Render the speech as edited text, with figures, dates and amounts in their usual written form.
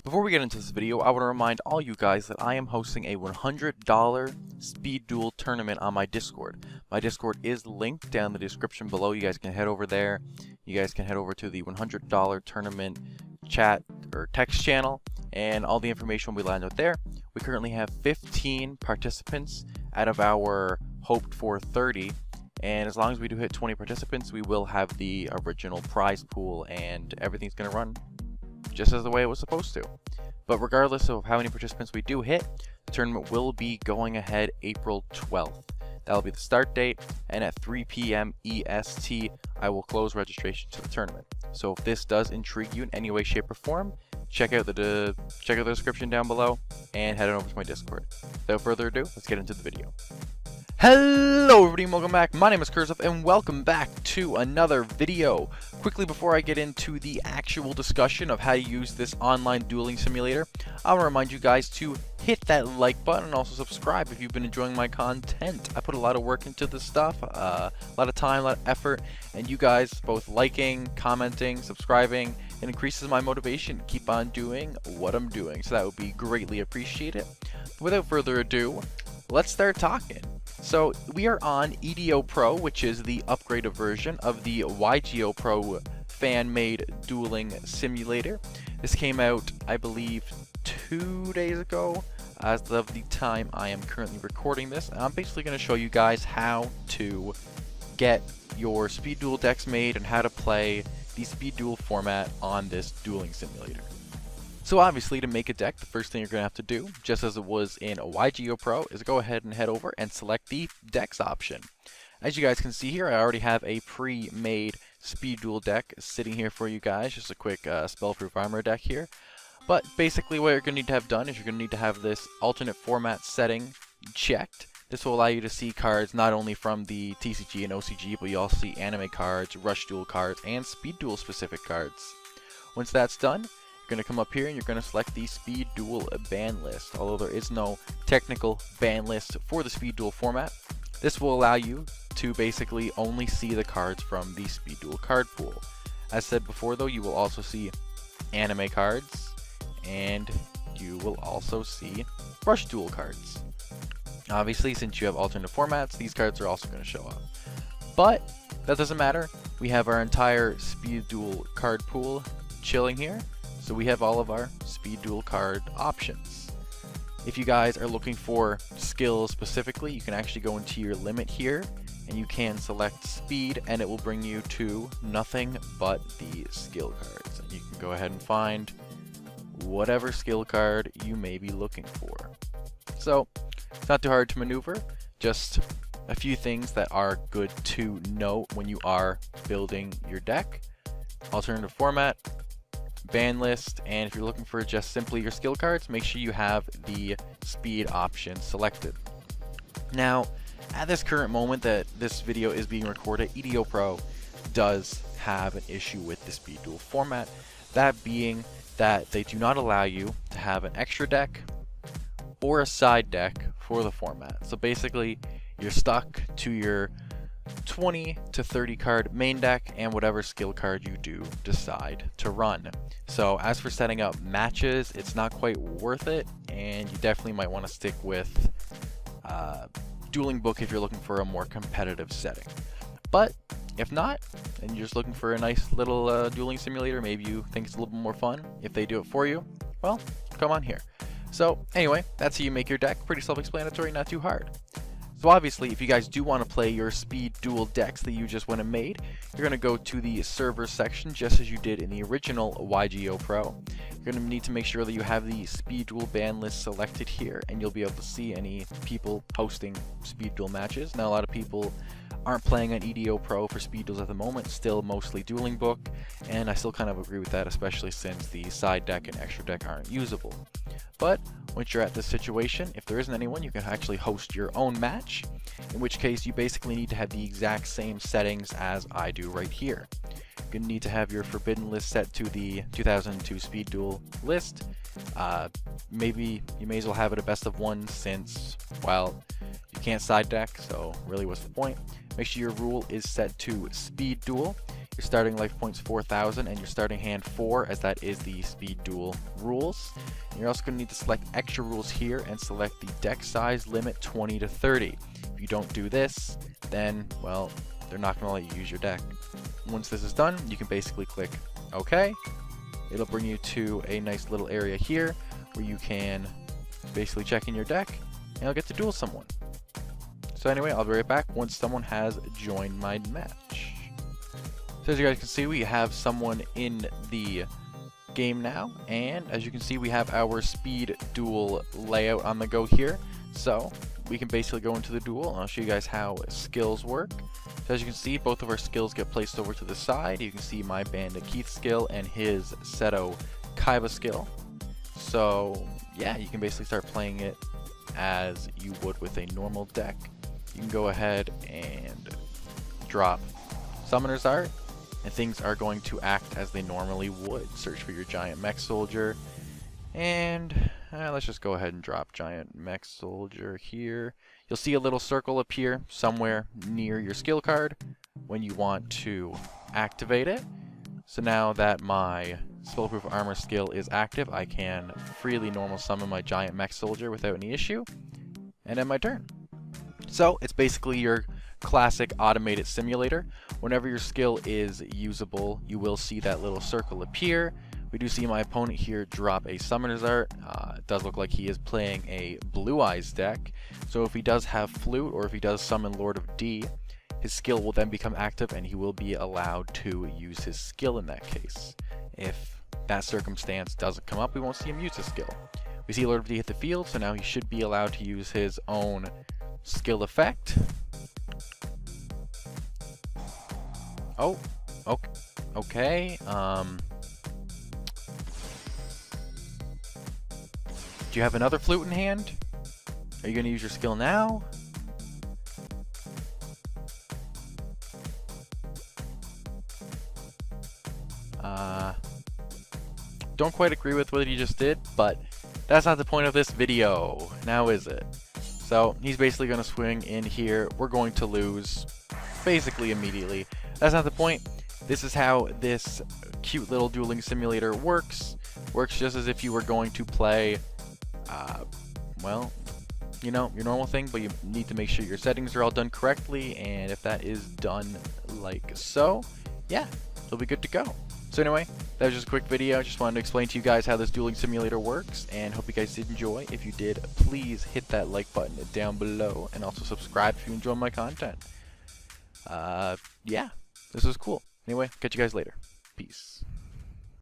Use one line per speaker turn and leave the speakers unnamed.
Before we get into this video, I want to remind all you guys that I am hosting a $100 speed duel tournament on my Discord. My Discord is linked down in the description below. You guys can head over there. You guys can head over to the $100 tournament chat or text channel, and all the information will be lined out there. We currently have 15 participants out of our hoped for 30. And as long as we do hit 20 participants, we will have the original prize pool, and everything's going to run just as the way it was supposed to. But regardless of how many participants we do hit, the tournament will be going ahead April 12th. That'll be the start date, and at 3 p.m. EST, I will close registration to the tournament. So if this does intrigue you in any way, shape, or form, check out the description down below and head on over to my Discord. Without further ado, let's get into the video. Hello everybody, and welcome back. My name is Curseof, and welcome back to another video. Quickly before I get into the actual discussion of how to use this online dueling simulator, I want to remind you guys to hit that like button and also subscribe if you've been enjoying my content. I put a lot of work into this stuff, a lot of time, a lot of effort, and you guys both liking, commenting, subscribing, it increases my motivation to keep on doing what I'm doing, so that would be greatly appreciated. But without further ado, let's start talking. So we are on EDOPro, which is the upgraded version of the Yugioh fan-made dueling simulator. This came out, I believe, 2 days ago as of the time I am currently recording this. And I'm basically going to show you guys how to get your speed duel decks made and how to play the speed duel format on this dueling simulator. So obviously, to make a deck, the first thing you're going to have to do, just as it was in Yugioh, is go ahead and head over and select the Decks option. As you guys can see here, I already have a pre-made speed duel deck sitting here for you guys. Just a quick spell-proof armor deck here. But basically what you're going to need to have done is you're going to need to have this alternate format setting checked. This will allow you to see cards not only from the TCG and OCG, but you also see anime cards, rush duel cards, and speed duel specific cards. Once that's done, you're going to come up here and you're going to select the speed duel ban list. Although there is no technical ban list for the speed duel format, this will allow you to basically only see the cards from the speed duel card pool. As said before though, you will also see anime cards, and you will also see rush duel cards. Obviously, since you have alternate formats, these cards are also going to show up. But that doesn't matter. We have our entire speed duel card pool chilling here. So we have all of our speed duel card options. If you guys are looking for skills specifically, you can actually go into your limit here and you can select speed, and it will bring you to nothing but the skill cards. And you can go ahead and find whatever skill card you may be looking for. So it's not too hard to maneuver, just a few things that are good to know when you are building your deck. Alternative format, ban list, and if you're looking for just simply your skill cards, make sure you have the speed option selected. Now, at this current moment that this video is being recorded, EDOPro does have an issue with the speed duel format, that being that they do not allow you to have an extra deck or a side deck for the format. So basically, you're stuck to your 20 to 30 card main deck and whatever skill card you do decide to run. So as for setting up matches, it's not quite worth it, and you definitely might want to stick with Dueling Book if you're looking for a more competitive setting. But if not, and you're just looking for a nice little dueling simulator, maybe you think it's a little bit more fun if they do it for you, well, come on here. So anyway, that's how you make your deck. Pretty self-explanatory, not too hard. So obviously, if you guys do want to play your speed duel decks that you just went and made, you're going to go to the server section just as you did in the original Yugioh. You're going to need to make sure that you have the speed duel ban list selected here, and you'll be able to see any people posting speed duel matches. Now, a lot of people aren't playing on EDOPro for speed duels at the moment, still mostly Dueling Book, and I still kind of agree with that, especially since the side deck and extra deck aren't usable. But once you're at this situation, if there isn't anyone, you can actually host your own match, in which case you basically need to have the exact same settings as I do right here. You're going to need to have your forbidden list set to the 2002 speed duel list. Maybe you may as well have it a best of one, since, well, you can't side deck, so really what's the point? Make sure your rule is set to speed duel. Your starting life points 4,000 and your starting hand 4, as that is the speed duel rules. And you're also going to need to select extra rules here and select the deck size limit 20 to 30. If you don't do this, then, well, they're not going to let you use your deck. Once this is done, you can basically click OK. It'll bring you to a nice little area here where you can basically check in your deck and you'll get to duel someone. So anyway, I'll be right back once someone has joined my match. So as you guys can see, we have someone in the game now, and as you can see, we have our speed duel layout on the go here. So we can basically go into the duel, and I'll show you guys how skills work. So as you can see, both of our skills get placed over to the side. You can see my Bandit Keith skill and his Seto Kaiba skill. So yeah, you can basically start playing it as you would with a normal deck. You can go ahead and drop Summoner's Art, and things are going to act as they normally would. Search for your Giant Mech Soldier, and let's just go ahead and drop Giant Mech Soldier here. You'll see a little circle appear somewhere near your skill card when you want to activate it. So now that my Spellproof Armor skill is active, I can freely normal summon my Giant Mech Soldier without any issue, and end my turn. So it's basically your classic automated simulator. Whenever your skill is usable, you will see that little circle appear. We do see my opponent here drop a Summoner's Art. It does look like he is playing a Blue Eyes deck. So if he does have Flute, or if he does summon Lord of D, his skill will then become active and he will be allowed to use his skill in that case. If that circumstance doesn't come up, we won't see him use his skill. We see Lord of D hit the field, so now he should be allowed to use his own skill effect. Oh, okay. Do you have another flute in hand? Are you going to use your skill now? Don't quite agree with what he just did, but that's not the point of this video. Now is it? So he's basically going to swing in here. We're going to lose basically immediately. That's not the point. This is how this cute little dueling simulator works. Works just as if you were going to play, well, you know, your normal thing, but you need to make sure your settings are all done correctly, and if that is done like so, yeah, it'll be good to go. So anyway, that was just a quick video. Just wanted to explain to you guys how this dueling simulator works, and hope you guys did enjoy. If you did, please hit that like button down below, and also subscribe if you enjoy my content. Yeah, this was cool. Anyway, catch you guys later. Peace.